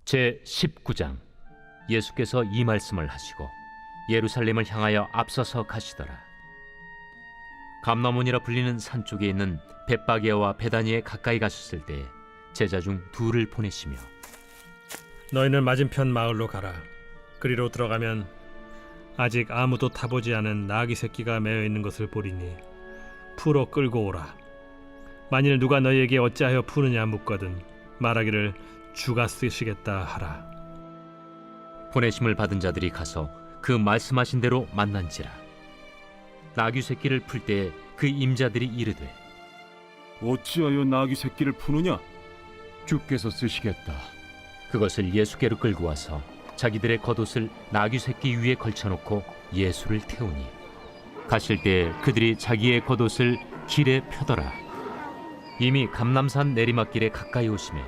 제 19장. 예수께서 이 말씀을 하시고 예루살렘을 향하여 앞서서 가시더라. 감람원이라 불리는 산 쪽에 있는 벳바게와 베다니에 가까이 가셨을 때 제자 중 둘을 보내시며, 너희는 맞은편 마을로 가라. 그리로 들어가면 아직 아무도 타보지 않은 나귀 새끼가 매어 있는 것을 보리니 풀어 끌고 오라. 만일 누가 너희에게 어찌하여 푸느냐 묻거든 말하기를 주가 쓰시겠다 하라. 보내심을 받은 자들이 가서 그 말씀하신 대로 만난지라. 나귀 새끼를 풀 때에 그 임자들이 이르되, 어찌하여 나귀 새끼를 푸느냐? 주께서 쓰시겠다. 그것을 예수께로 끌고 와서 자기들의 겉옷을 나귀 새끼 위에 걸쳐놓고 예수를 태우니, 가실 때 그들이 자기의 겉옷을 길에 펴더라. 이미 감람산 내리막길에 가까이 오심에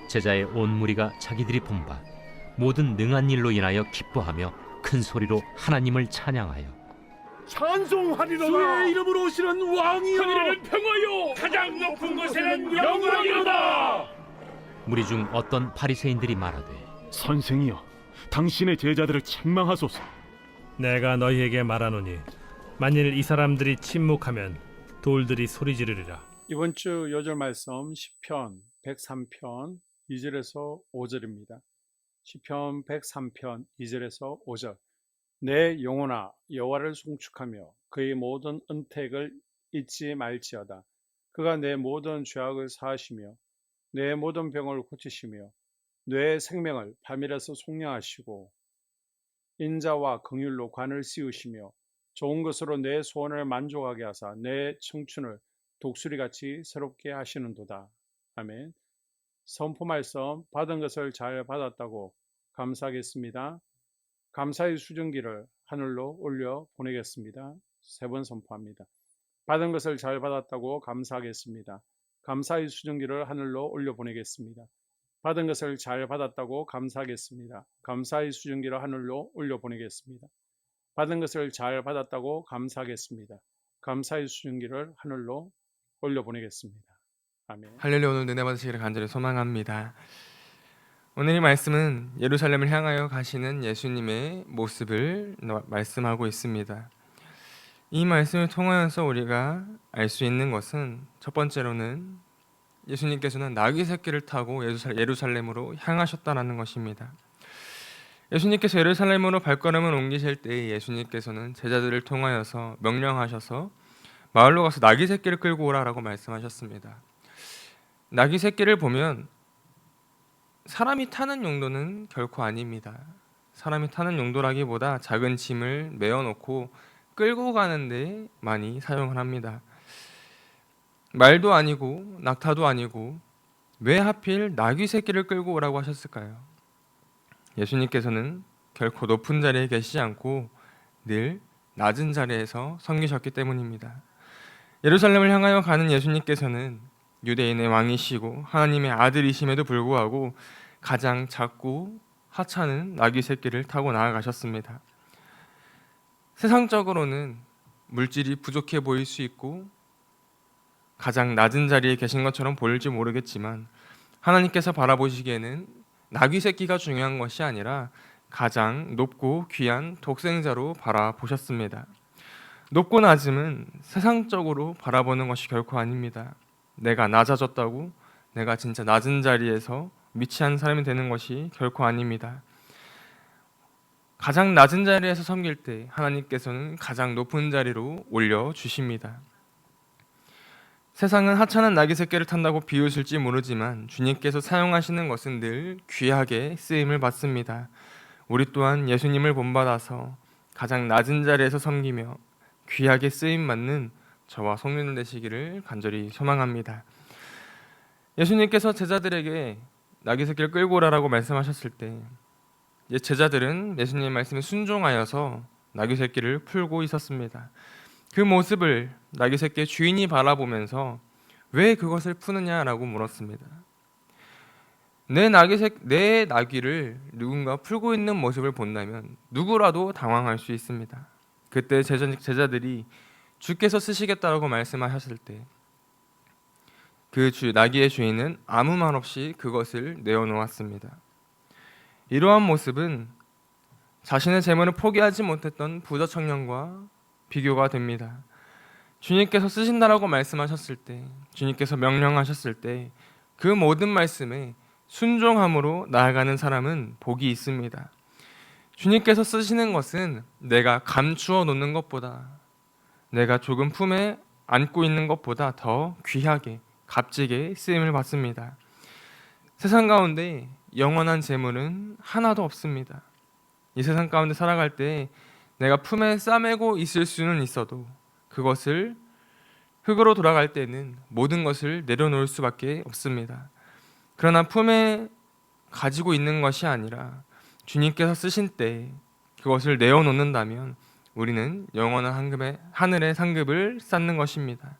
제자의 온 무리가 자기들이 본 바 모든 능한 일로 인하여 기뻐하며 큰 소리로 하나님을 찬양하여, 찬송하리로다. 주의 이름으로 오시는 왕이여, 하늘에는 평화요, 가장 높은 곳에는 영광이로다. 무리 중 어떤 바리새인들이 말하되, 선생이여, 당신의 제자들을 책망하소서. 내가 너희에게 말하노니 만일 이 사람들이 침묵하면 돌들이 소리 지르리라. 이번 주 요절 말씀 시편 103편 2절에서 5절입니다. 시편 103편 2절에서 5절. 내 영혼아 여호와를 송축하며 그의 모든 은택을 잊지 말지어다. 그가 내 모든 죄악을 사하시며 내 모든 병을 고치시며 내 생명을 밤이라서 속량하시고 인자와 긍휼로 관을 씌우시며 좋은 것으로 내 소원을 만족하게 하사 내 청춘을 독수리같이 새롭게 하시는도다. 아멘. 선포 말씀. 받은 것을 잘 받았다고 감사하겠습니다. 감사의 수증기를 하늘로 올려 보내겠습니다. 세 번 선포합니다. 받은 것을 잘 받았다고 감사하겠습니다. 감사의 수증기를 하늘로 올려 보내겠습니다. 받은 것을 잘 받았다고 감사하겠습니다. 감사의 수증기를 하늘로 올려 보내겠습니다. 받은 것을 잘 받았다고 감사하겠습니다. 감사의 수증기를 하늘로 올려 보내겠습니다. 아멘. 할렐루야. 오늘 은혜 받으시기를 간절히 소망합니다. 오늘 이 말씀은 예루살렘을 향하여 가시는 예수님의 모습을 말씀하고 있습니다. 이 말씀을 통하여서 우리가 알 수 있는 것은, 첫 번째로는 예수님께서는 나귀 새끼를 타고 예루살렘으로 향하셨다는 것입니다. 예수님께서 예루살렘으로 발걸음을 옮기실 때 예수님께서는 제자들을 통하여서 명령하셔서 마을로 가서 나귀 새끼를 끌고 오라라고 말씀하셨습니다. 나귀 새끼를 보면 사람이 타는 용도는 결코 아닙니다. 사람이 타는 용도라기보다 작은 짐을 메어놓고 끌고 가는데 많이 사용을 합니다. 말도 아니고 낙타도 아니고 왜 하필 나귀 새끼를 끌고 오라고 하셨을까요? 예수님께서는 결코 높은 자리에 계시지 않고 늘 낮은 자리에서 섬기셨기 때문입니다. 예루살렘을 향하여 가는 예수님께서는 유대인의 왕이시고 하나님의 아들이심에도 불구하고 가장 작고 하찮은 나귀 새끼를 타고 나아가셨습니다. 세상적으로는 물질이 부족해 보일 수 있고 가장 낮은 자리에 계신 것처럼 보일지 모르겠지만, 하나님께서 바라보시기에는 나귀 새끼가 중요한 것이 아니라 가장 높고 귀한 독생자로 바라보셨습니다. 높고 낮음은 세상적으로 바라보는 것이 결코 아닙니다. 내가 낮아졌다고 내가 진짜 낮은 자리에서 미치한 사람이 되는 것이 결코 아닙니다. 가장 낮은 자리에서 섬길 때 하나님께서는 가장 높은 자리로 올려주십니다. 세상은 하찮은 나귀 새끼를 탄다고 비웃을지 모르지만 주님께서 사용하시는 것은 늘 귀하게 쓰임을 받습니다. 우리 또한 예수님을 본받아서 가장 낮은 자리에서 섬기며 귀하게 쓰임받는 저와 성도님 되시기를 간절히 소망합니다. 예수님께서 제자들에게 나귀 새끼를 끌고 오라라고 말씀하셨을 때 제자들은 예수님의 말씀에 순종하여서 나귀 새끼를 풀고 있었습니다. 그 모습을 나귀 새끼의 주인이 바라보면서 왜 그것을 푸느냐라고 물었습니다. 내 나귀를 누군가 풀고 있는 모습을 본다면 누구라도 당황할 수 있습니다. 그때 제자들이 주께서 쓰시겠다라고 말씀하셨을 때 그 나귀의 주인은 아무 말 없이 그것을 내어놓았습니다. 이러한 모습은 자신의 재물을 포기하지 못했던 부자 청년과 비교가 됩니다. 주님께서 쓰신다라고 말씀하셨을 때, 주님께서 명령하셨을 때 그 모든 말씀에 순종함으로 나아가는 사람은 복이 있습니다. 주님께서 쓰시는 것은 내가 감추어 놓는 것보다, 내가 조금 품에 안고 있는 것보다 더 귀하게, 값지게 쓰임을 받습니다. 세상 가운데 영원한 재물은 하나도 없습니다. 이 세상 가운데 살아갈 때 내가 품에 싸매고 있을 수는 있어도 그것을 흙으로 돌아갈 때는 모든 것을 내려놓을 수밖에 없습니다. 그러나 품에 가지고 있는 것이 아니라 주님께서 쓰신 때 그것을 내어놓는다면 우리는 영원한 하늘의 상급을 쌓는 것입니다.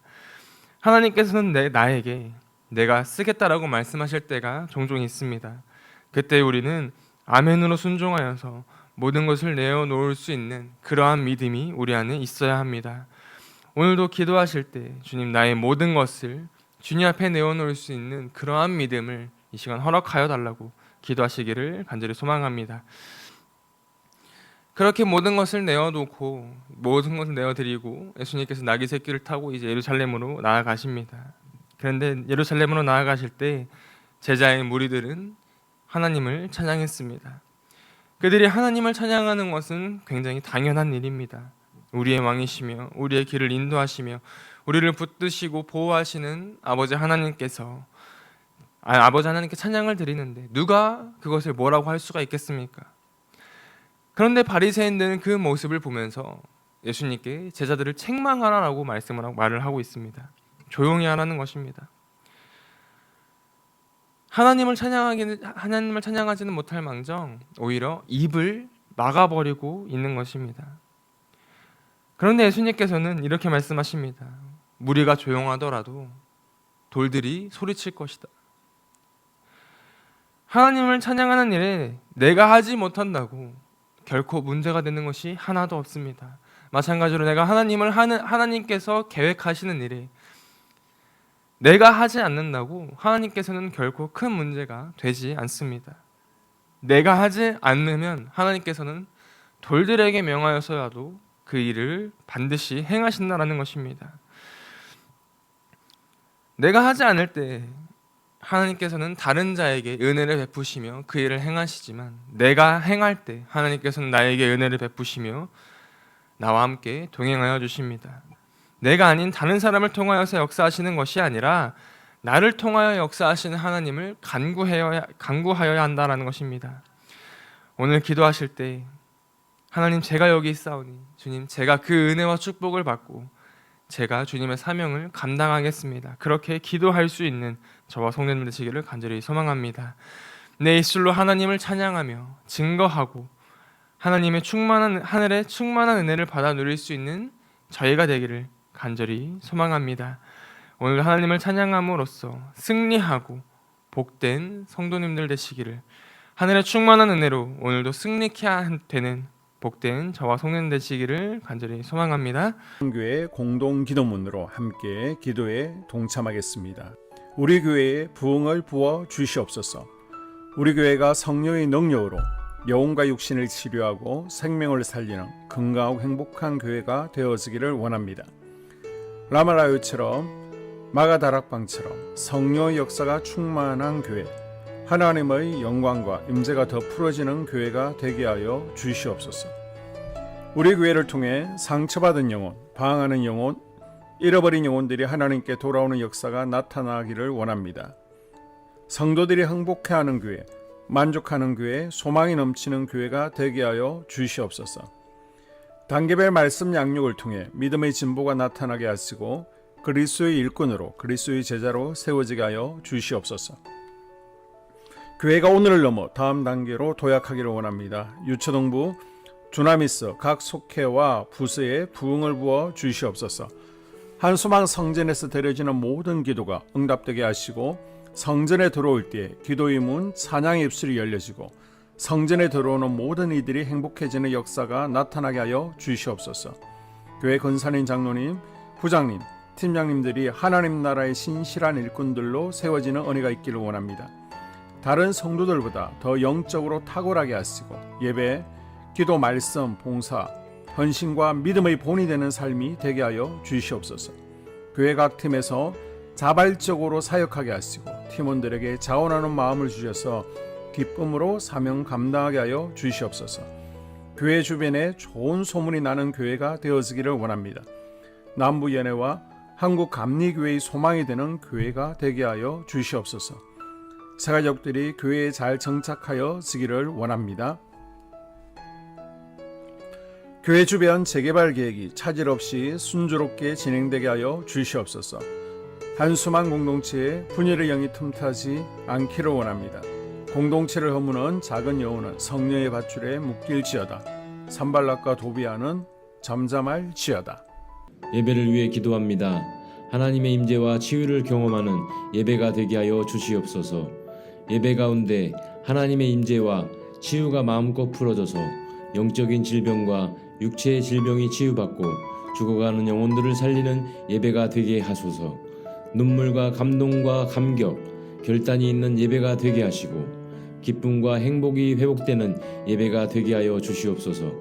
하나님께서는 나에게 내가 쓰겠다라고 말씀하실 때가 종종 있습니다. 그때 우리는 아멘으로 순종하여서 모든 것을 내어놓을 수 있는 그러한 믿음이 우리 안에 있어야 합니다. 오늘도 기도하실 때 주님, 나의 모든 것을 주님 앞에 내어놓을 수 있는 그러한 믿음을 이 시간 허락하여 달라고 기도하시기를 간절히 소망합니다. 그렇게 모든 것을 내어놓고 모든 것을 내어드리고 예수님께서 나귀 새끼를 타고 이제 예루살렘으로 나아가십니다. 그런데 예루살렘으로 나아가실 때 제자의 무리들은 하나님을 찬양했습니다. 그들이 하나님을 찬양하는 것은 굉장히 당연한 일입니다. 우리의 왕이시며 우리의 길을 인도하시며 우리를 붙드시고 보호하시는 아버지 하나님께 찬양을 드리는데 누가 그것을 뭐라고 할 수가 있겠습니까? 그런데 바리새인들은 그 모습을 보면서 예수님께 제자들을 책망하라라고 말을 하고 있습니다. 조용히 하라는 것입니다. 하나님을 찬양하지는 못할 망정 오히려 입을 막아버리고 있는 것입니다. 그런데 예수님께서는 이렇게 말씀하십니다. 무리가 조용하더라도 돌들이 소리칠 것이다. 하나님을 찬양하는 일에 내가 하지 못한다고 결코 문제가 되는 것이 하나도 없습니다. 마찬가지로 하나님께서 계획하시는 일에 내가 하지 않는다고 하나님께서는 결코 큰 문제가 되지 않습니다. 내가 하지 않으면 하나님께서는 돌들에게 명하여서라도 그 일을 반드시 행하신다라는 것입니다. 내가 하지 않을 때 하나님께서는 다른 자에게 은혜를 베푸시며 그 일을 행하시지만 내가 행할 때 하나님께서는 나에게 은혜를 베푸시며 나와 함께 동행하여 주십니다. 내가 아닌 다른 사람을 통하여서 역사하시는 것이 아니라 나를 통하여 역사하시는 하나님을 간구하여야 한다라는 것입니다. 오늘 기도하실 때 하나님, 제가 여기 있사오니 주님, 제가 그 은혜와 축복을 받고 제가 주님의 사명을 감당하겠습니다. 그렇게 기도할 수 있는 저와 성도님들 되시기를 간절히 소망합니다. 내 입술로 하나님을 찬양하며 증거하고 하나님의 하늘의 충만한 은혜를 받아 누릴 수 있는 저희가 되기를 간절히 소망합니다. 오늘 하나님을 찬양함으로써 승리하고 복된 성도님들 되시기를, 하늘의 충만한 은혜로 오늘도 승리케 되는 복된 저와 성도님 되시기를 간절히 소망합니다. 교회 공동 기도문으로 함께 기도에 동참하겠습니다. 우리 교회에 부흥을 부어 주시옵소서. 우리 교회가 성령의 능력으로 영혼과 육신을 치료하고 생명을 살리는 건강하고 행복한 교회가 되어지기를 원합니다. 라말라요처럼 마가다락방처럼 성령의 역사가 충만한 교회, 하나님의 영광과 임재가 더 풀어지는 교회가 되게 하여 주시옵소서. 우리 교회를 통해 상처받은 영혼, 방황하는 영혼, 잃어버린 영혼들이 하나님께 돌아오는 역사가 나타나기를 원합니다. 성도들이 행복해하는 교회, 만족하는 교회, 소망이 넘치는 교회가 되게 하여 주시옵소서. 단계별 말씀 양육을 통해 믿음의 진보가 나타나게 하시고 그리스도의 일꾼으로, 그리스도의 제자로 세워지게 하여 주시옵소서. 교회가 오늘을 넘어 다음 단계로 도약하기를 원합니다. 유초동부 주나미스 각 속회와 부서에 부흥을 부어 주시옵소서. 한수망 성전에서 드려지는 모든 기도가 응답되게 하시고 성전에 들어올 때 기도의 문, 찬양의 입술이 열려지고 성전에 들어오는 모든 이들이 행복해지는 역사가 나타나게 하여 주시옵소서. 교회 권사님, 장로님, 부장님, 팀장님들이 하나님 나라의 신실한 일꾼들로 세워지는 은혜가 있기를 원합니다. 다른 성도들보다 더 영적으로 탁월하게 하시고 예배, 기도, 말씀, 봉사, 헌신과 믿음의 본이 되는 삶이 되게 하여 주시옵소서. 교회 각 팀에서 자발적으로 사역하게 하시고 팀원들에게 자원하는 마음을 주셔서 기쁨으로 사명 감당하게 하여 주시옵소서. 교회 주변에 좋은 소문이 나는 교회가 되어지기를 원합니다. 남부연회와 한국감리교회의 소망이 되는 교회가 되게 하여 주시옵소서. 새가족들이 교회에 잘 정착하여 지기를 원합니다. 교회 주변 재개발 계획이 차질 없이 순조롭게 진행되게 하여 주시옵소서. 한수만 공동체에 분열의 영이 틈타지 않기를 원합니다. 공동체를 허무는 작은 여우는 성령의 밧줄에 묶일지어다. 산발락과 도비아는 잠잠할지어다. 예배를 위해 기도합니다. 하나님의 임재와 치유를 경험하는 예배가 되게 하여 주시옵소서. 예배 가운데 하나님의 임재와 치유가 마음껏 풀어져서 영적인 질병과 육체의 질병이 치유받고 죽어가는 영혼들을 살리는 예배가 되게 하소서. 눈물과 감동과 감격, 결단이 있는 예배가 되게 하시고 기쁨과 행복이 회복되는 예배가 되게 하여 주시옵소서.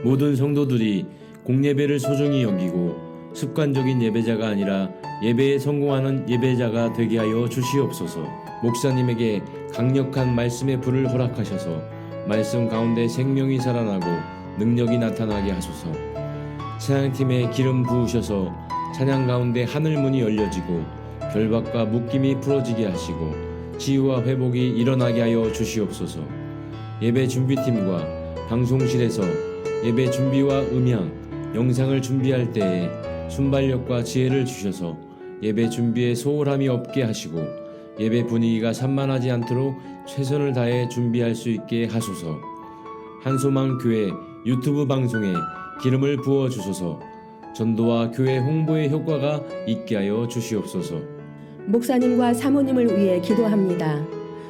모든 성도들이 공예배를 소중히 여기고 습관적인 예배자가 아니라 예배에 성공하는 예배자가 되게 하여 주시옵소서. 목사님에게 강력한 말씀의 불을 허락하셔서 말씀 가운데 생명이 살아나고 능력이 나타나게 하소서. 찬양팀에 기름 부으셔서 찬양 가운데 하늘문이 열려지고 결박과 묶임이 풀어지게 하시고 치유와 회복이 일어나게 하여 주시옵소서. 예배 준비팀과 방송실에서 예배 준비와 음향, 영상을 준비할 때에 순발력과 지혜를 주셔서 예배 준비에 소홀함이 없게 하시고 예배 분위기가 산만하지 않도록 최선을 다해 준비할 수 있게 하소서. 한소망 교회 유튜브 방송에 기름을 부어 주소서. 전도와 교회 홍보의 효과가 있게 하여 주시옵소서. 목사님과 사모님을 위해 기도합니다.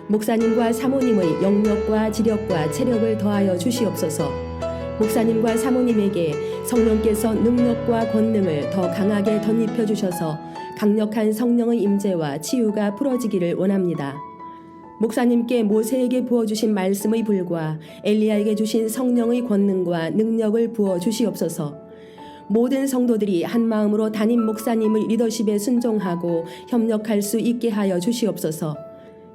목사님과 사모님의 영력과 지력과 체력을 더하여 주시옵소서. 목사님과 사모님에게 성령께서 능력과 권능을 더 강하게 덧입혀 주셔서 강력한 성령의 임재와 치유가 풀어지기를 원합니다. 목사님께 모세에게 부어주신 말씀의 불과 엘리야에게 주신 성령의 권능과 능력을 부어 주시옵소서. 모든 성도들이 한 마음으로 담임 목사님의 리더십에 순종하고 협력할 수 있게 하여 주시옵소서.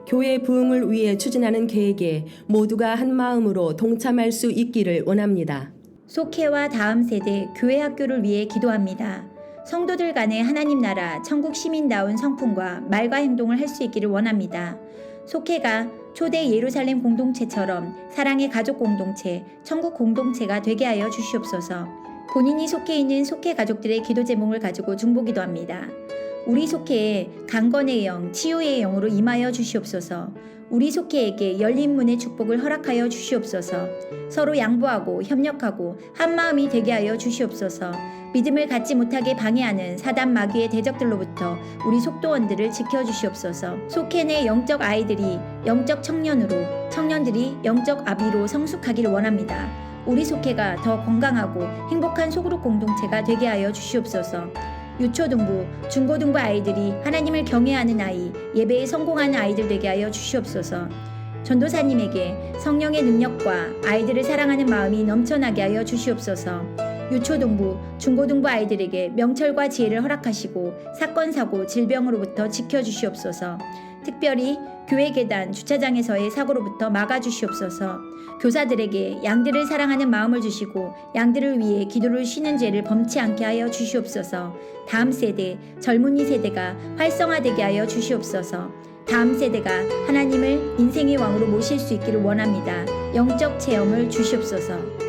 교회 부흥을 위해 추진하는 계획에 모두가 한 마음으로 동참할 수 있기를 원합니다. 속회와 다음 세대 교회 학교를 위해 기도합니다. 성도들 간의 하나님 나라 천국 시민다운 성품과 말과 행동을 할 수 있기를 원합니다. 속회가 초대 예루살렘 공동체처럼 사랑의 가족 공동체, 천국 공동체가 되게 하여 주시옵소서. 본인이 속해 있는 속회 가족들의 기도 제목을 가지고 중보기도합니다. 우리 속회에 강건의 영, 치유의 영으로 임하여 주시옵소서. 우리 속회에게 열린 문의 축복을 허락하여 주시옵소서. 서로 양보하고 협력하고 한마음이 되게 하여 주시옵소서. 믿음을 갖지 못하게 방해하는 사단 마귀의 대적들로부터 우리 속도원들을 지켜주시옵소서. 속회 내 영적 아이들이 영적 청년으로, 청년들이 영적 아비로 성숙하기를 원합니다. 우리 속회가 더 건강하고 행복한 소그룹 공동체가 되게 하여 주시옵소서. 유초등부, 중고등부 아이들이 하나님을 경외하는 아이, 예배에 성공하는 아이들 되게 하여 주시옵소서. 전도사님에게 성령의 능력과 아이들을 사랑하는 마음이 넘쳐나게 하여 주시옵소서. 유초등부, 중고등부 아이들에게 명철과 지혜를 허락하시고 사건, 사고, 질병으로부터 지켜주시옵소서. 특별히 교회 계단, 주차장에서의 사고로부터 막아주시옵소서. 교사들에게 양들을 사랑하는 마음을 주시고 양들을 위해 기도를 쉬는 죄를 범치 않게 하여 주시옵소서. 다음 세대, 젊은이 세대가 활성화되게 하여 주시옵소서. 다음 세대가 하나님을 인생의 왕으로 모실 수 있기를 원합니다. 영적 체험을 주시옵소서.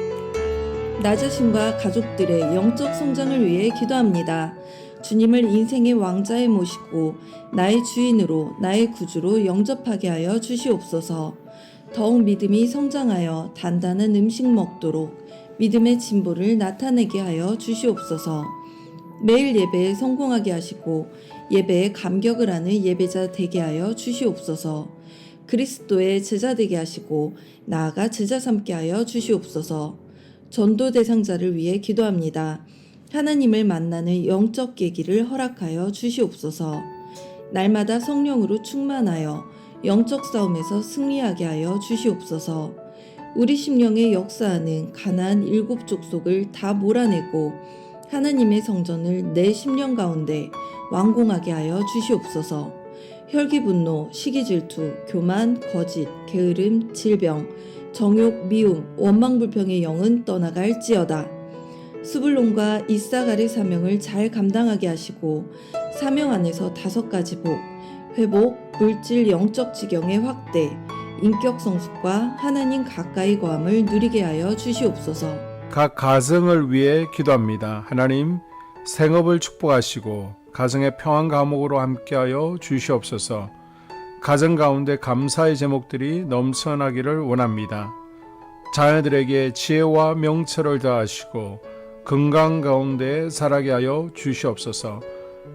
나 자신과 가족들의 영적 성장을 위해 기도합니다. 주님을 인생의 왕자에 모시고 나의 주인으로 나의 구주로 영접하게 하여 주시옵소서. 더욱 믿음이 성장하여 단단한 음식 먹도록 믿음의 진보를 나타내게 하여 주시옵소서. 매일 예배에 성공하게 하시고 예배에 감격을 하는 예배자 되게 하여 주시옵소서. 그리스도의 제자 되게 하시고 나아가 제자 삼게 하여 주시옵소서. 전도 대상자를 위해 기도합니다. 하나님을 만나는 영적 계기를 허락하여 주시옵소서. 날마다 성령으로 충만하여 영적 싸움에서 승리하게 하여 주시옵소서. 우리 심령에 역사하는 가나안 7 족속을 다 몰아내고 하나님의 성전을 내 심령 가운데 완공하게 하여 주시옵소서. 혈기 분노, 시기 질투, 교만, 거짓, 게으름, 질병, 정욕, 미움, 원망 불평의 영은 떠나갈지어다. 스불론과 이사갈의 사명을 잘 감당하게 하시고 사명 안에서 5가지 복, 회복, 물질 영적 지경의 확대, 인격 성숙과 하나님 가까이 거함을 누리게 하여 주시옵소서. 각 가정을 위해 기도합니다. 하나님, 생업을 축복하시고 가정의 평안 감옥으로 함께하여 주시옵소서. 가정 가운데 감사의 제목들이 넘쳐나기를 원합니다. 자녀들에게 지혜와 명철을 더하시고 건강 가운데 자라게 하여 주시옵소서.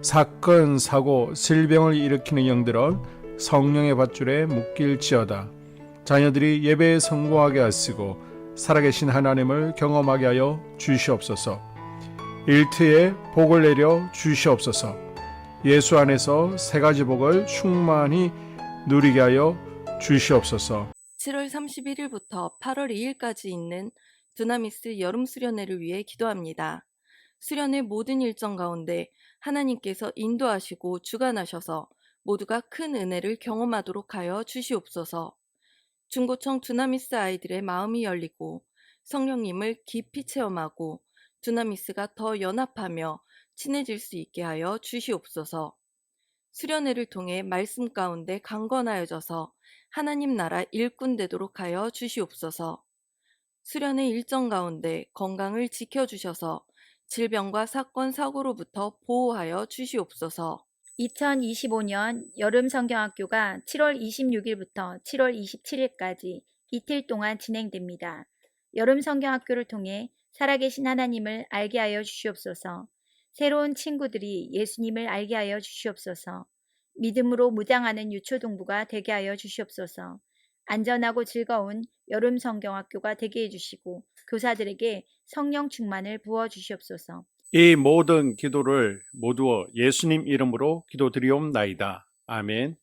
사건, 사고, 질병을 일으키는 영들은 성령의 밧줄에 묶일지어다. 자녀들이 예배에 성공하게 하시고 살아계신 하나님을 경험하게 하여 주시옵소서. 일터에 복을 내려 주시옵소서. 예수 안에서 3가지 복을 충만히 누리게 하여 주시옵소서. 7월 31일부터 8월 2일까지 있는 두나미스 여름 수련회를 위해 기도합니다. 수련회 모든 일정 가운데 하나님께서 인도하시고 주관하셔서 모두가 큰 은혜를 경험하도록 하여 주시옵소서. 중고청 두나미스 아이들의 마음이 열리고 성령님을 깊이 체험하고 두나미스가 더 연합하며 친해질 수 있게 하여 주시옵소서. 수련회를 통해 말씀 가운데 강건하여져서 하나님 나라 일꾼 되도록 하여 주시옵소서. 수련회 일정 가운데 건강을 지켜주셔서 질병과 사건, 사고로부터 보호하여 주시옵소서. 2025년 여름 성경학교가 7월 26일부터 7월 27일까지 이틀 동안 진행됩니다. 여름 성경학교를 통해 살아계신 하나님을 알게 하여 주시옵소서. 새로운 친구들이 예수님을 알게 하여 주시옵소서. 믿음으로 무장하는 유초동부가 되게 하여 주시옵소서. 안전하고 즐거운 여름 성경학교가 되게 해주시고 교사들에게 성령 충만을 부어 주시옵소서. 이 모든 기도를 모두 예수님 이름으로 기도드리옵나이다. 아멘.